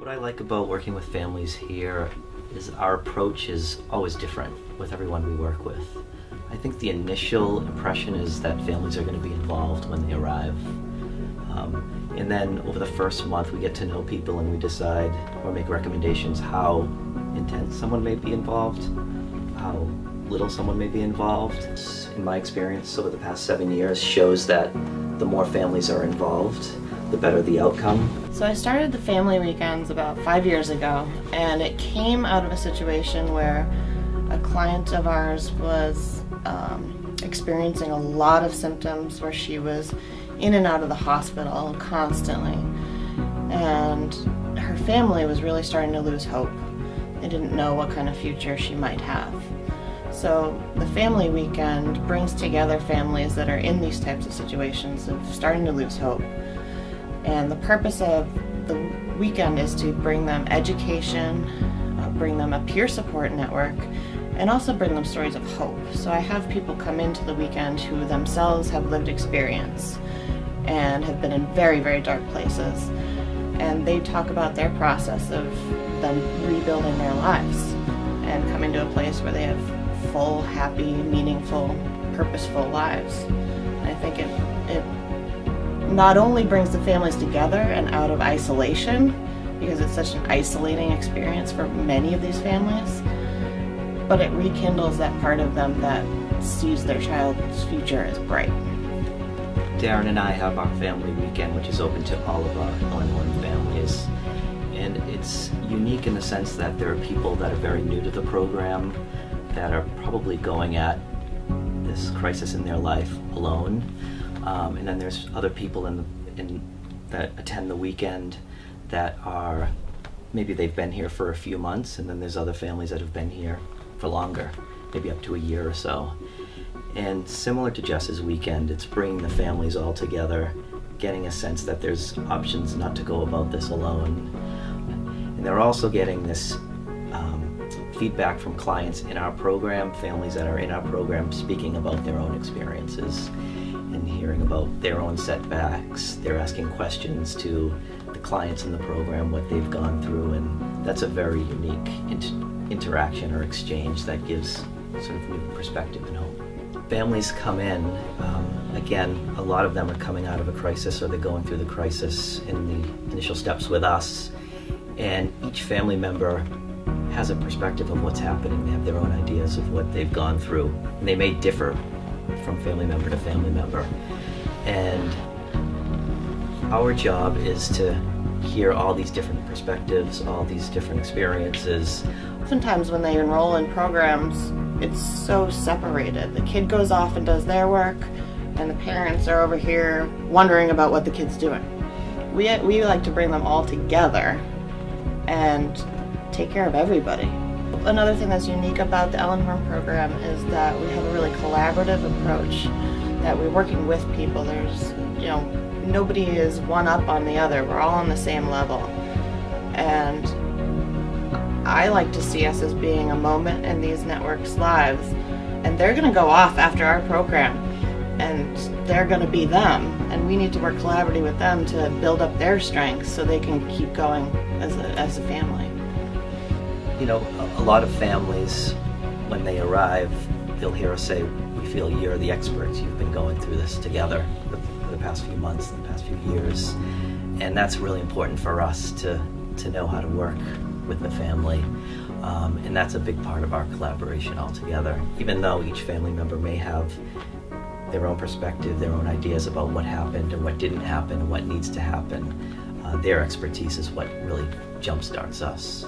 What I like about working with families here is our approach is always different with everyone we work with. I think the initial impression is that families are going to be involved when they arrive. And then over the first month we get to know people and we decide or make recommendations how intense someone may be involved, how little someone may be involved. In my experience over the past 7 years shows that the more families are involved, the better the outcome. So I started the family weekends about 5 years ago, and it came out of a situation where a client of ours was experiencing a lot of symptoms where she was in and out of the hospital constantly, and her family was really starting to lose hope. They didn't know what kind of future she might have. So the family weekend brings together families that are in these types of situations of starting to lose hope. And the purpose of the weekend is to bring them education, bring them a peer support network, and also bring them stories of hope. So I have people come into the weekend who themselves have lived experience and have been in very, very dark places. And they talk about their process of them rebuilding their lives and coming to a place where they have full, happy, meaningful, purposeful lives. And I think it not only brings the families together and out of isolation, because it's such an isolating experience for many of these families, but it rekindles that part of them that sees their child's future as bright. Darren and I have our family weekend, which is open to all of our Ellenhorn families. And it's unique in the sense that there are people that are very new to the program that are probably going at this crisis in their life alone. And then there's other people that attend the weekend that are, maybe they've been here for a few months, and then there's other families that have been here for longer, maybe up to a year or so. And similar to Jess's weekend, it's bringing the families all together, getting a sense that there's options not to go about this alone. And they're also getting this feedback from clients in our program, families that are in our program speaking about their own experiences and hearing about their own setbacks. They're asking questions to the clients in the program, what they've gone through, and that's a very unique interaction or exchange that gives sort of new perspective and hope. Families come in, again, a lot of them are coming out of a crisis or they're going through the crisis in the initial steps with us, and each family member has a perspective of what's happening. They have their own ideas of what they've gone through, and they may differ from family member to family member. And our job is to hear all these different perspectives, all these different experiences. Oftentimes when they enroll in programs, it's so separated. The kid goes off and does their work, and the parents are over here wondering about what the kid's doing. We like to bring them all together and take care of everybody. Another thing that's unique about the Ellenhorn program is that we have a really collaborative approach, that we're working with people. There's, nobody is one up on the other. We're all on the same level. And I like to see us as being a moment in these networks' lives, and they're going to go off after our program, and they're going to be them, and we need to work collaboratively with them to build up their strengths so they can keep going as a family. A lot of families, when they arrive, they'll hear us say, we feel you're the experts. You've been going through this together for the past few months, the past few years. And that's really important for us to know how to work with the family. And that's a big part of our collaboration altogether. Even though each family member may have their own perspective, their own ideas about what happened and what didn't happen and what needs to happen, their expertise is what really jumpstarts us.